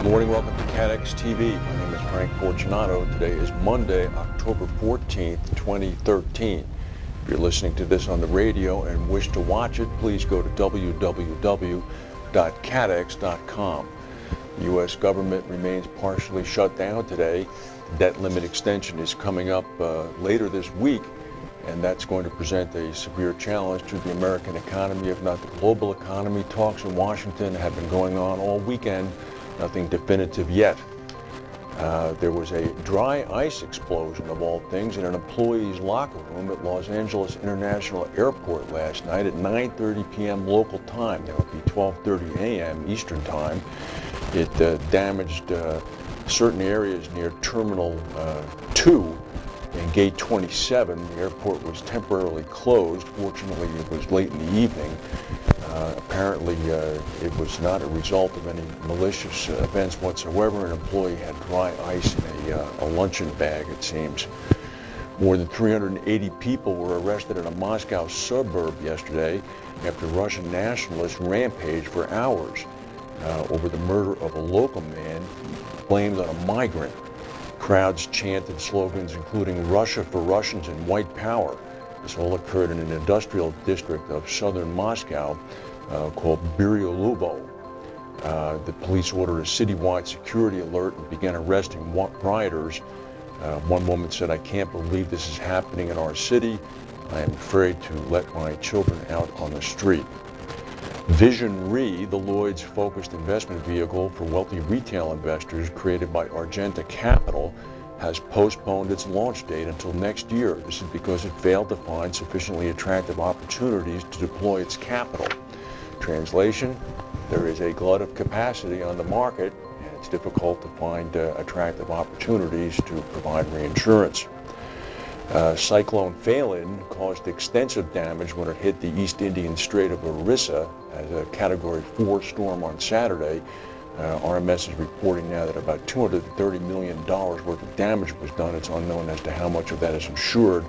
morning, welcome to CATEX TV. My name is Frank Fortunato. Today is Monday, October 14th, 2013. If you're listening to this on the radio and wish to watch it, please go to www.catex.com. The U.S. government remains partially shut down today. The debt limit extension is coming up later this week, and that's going to present a severe challenge to the American economy, if not the global economy. Talks in Washington have been going on all weekend. Nothing definitive yet. There was a dry ice explosion, of all things, in an employee's locker room at Los Angeles International Airport last night at 9:30 p.m. local time. That would be 12:30 a.m. Eastern time. It damaged certain areas near Terminal 2 and Gate 27. The airport was temporarily closed. Fortunately, it was late in the evening. Apparently, it was not a result of any malicious events whatsoever. An employee had dry ice in a luncheon bag, it seems. More than 380 people were arrested in a Moscow suburb yesterday after Russian nationalists rampaged for hours over the murder of a local man blamed on a migrant. Crowds chanted slogans including "Russia for Russians" and "White Power." This all occurred in an industrial district of southern Moscow called Bermuda. The police ordered a citywide security alert and began arresting rioters. One woman said, "I can't believe this is happening in our city. I am afraid to let my children out on the street." Vision Re, the Lloyd's-focused investment vehicle for wealthy retail investors created by Argenta Capital, has postponed its launch date until next year. This is because it failed to find sufficiently attractive opportunities to deploy its capital. Translation: there is a glut of capacity on the market, and it's difficult to find attractive opportunities to provide reinsurance. Cyclone Phailin caused extensive damage when it hit the East Indian Strait of Orissa as a Category 4 storm on Saturday. RMS is reporting now that about $230 million worth of damage was done. It's unknown as to how much of that is insured.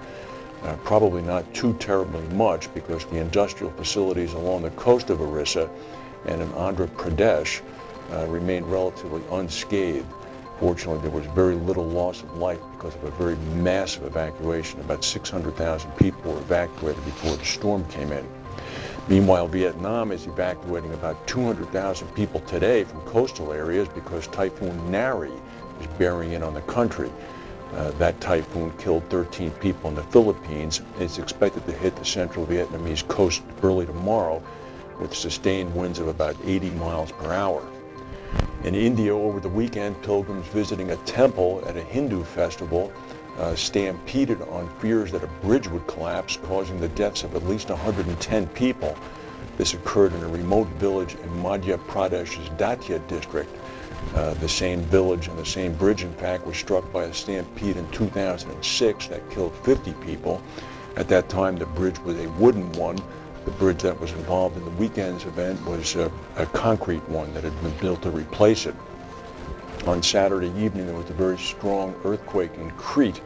Probably not too terribly much, because the industrial facilities along the coast of Orissa and in Andhra Pradesh remained relatively unscathed. Fortunately, there was very little loss of life because of a very massive evacuation. About 600,000 people were evacuated before the storm came in. Meanwhile, Vietnam is evacuating about 200,000 people today from coastal areas because Typhoon Nari is bearing in on the country. That typhoon killed 13 people in the Philippines. It's expected to hit the central Vietnamese coast early tomorrow with sustained winds of about 80 miles per hour. In India over the weekend, pilgrims visiting a temple at a Hindu festival stampeded on fears that a bridge would collapse, causing the deaths of at least 110 people. This occurred in a remote village in Madhya Pradesh's Datia district. The same village and the same bridge, in fact, was struck by a stampede in 2006 that killed 50 people. At that time, the bridge was a wooden one. The bridge that was involved in the weekend's event was a concrete one that had been built to replace it. On Saturday evening, there was a very strong earthquake in Crete.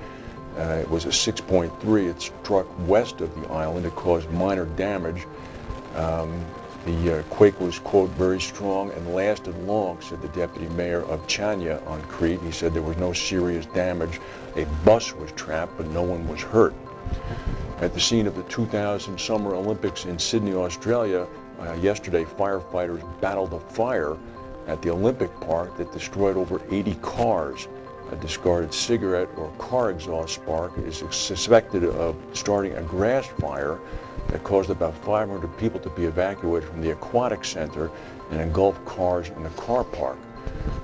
It was a 6.3. It struck west of the island. It caused minor damage. The quake was, quote, very strong and lasted long, said the deputy mayor of Chania on Crete. He said there was no serious damage. A bus was trapped, but no one was hurt. At the scene of the 2000 Summer Olympics in Sydney, Australia, yesterday firefighters battled a fire at the Olympic Park that destroyed over 80 cars. A discarded cigarette or car exhaust spark is suspected of starting a grass fire that caused about 500 people to be evacuated from the aquatic center and engulfed cars in the car park.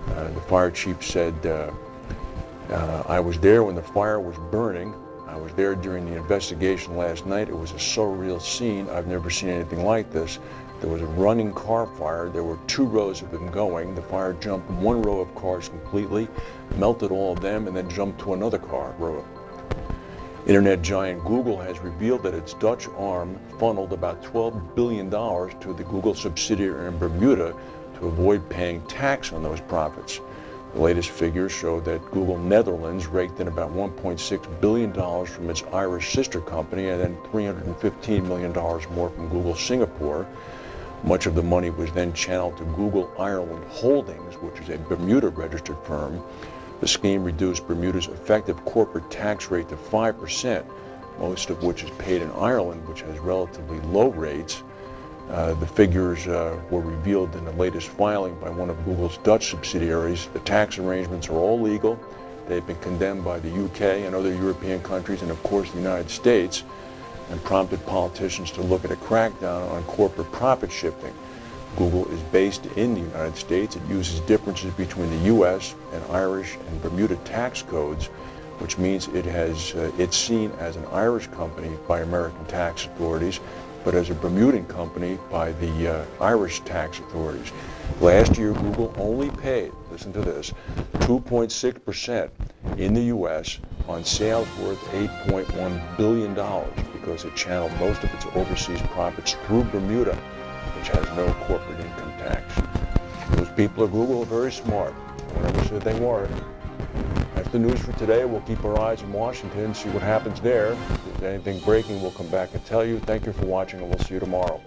The fire chief said, "I was there when the fire was burning. I was there during the investigation last night. It was a surreal scene. I've never seen anything like this. There was a running car fire. There were 2 rows of them going. The fire jumped 1 row of cars completely, melted all of them, and then jumped to another car row." Internet giant Google has revealed that its Dutch arm funneled about $12 billion to the Google subsidiary in Bermuda to avoid paying tax on those profits. The latest figures show that Google Netherlands raked in about $1.6 billion from its Irish sister company and then $315 million more from Google Singapore. Much of the money was then channeled to Google Ireland Holdings, which is a Bermuda-registered firm. The scheme reduced Bermuda's effective corporate tax rate to 5%, most of which is paid in Ireland, which has relatively low rates. The figures were revealed in the latest filing by one of Google's Dutch subsidiaries. The tax arrangements are all legal. They've been condemned by the UK and other European countries, and of course the United States, and prompted politicians to look at a crackdown on corporate profit shifting. Google is based in the United States. It uses differences between the US and Irish and Bermuda tax codes, which means it's seen as an Irish company by American tax authorities, but as a Bermudan company by the Irish tax authorities. Last year, Google only paid, listen to this, 2.6% in the U.S. on sales worth $8.1 billion because it channeled most of its overseas profits through Bermuda, which has no corporate income tax. Those people at Google are very smart. I never said they weren't. That's the news for today. We'll keep our eyes in Washington, see what happens there. If there's anything breaking, we'll come back and tell you. Thank you for watching, and we'll see you tomorrow.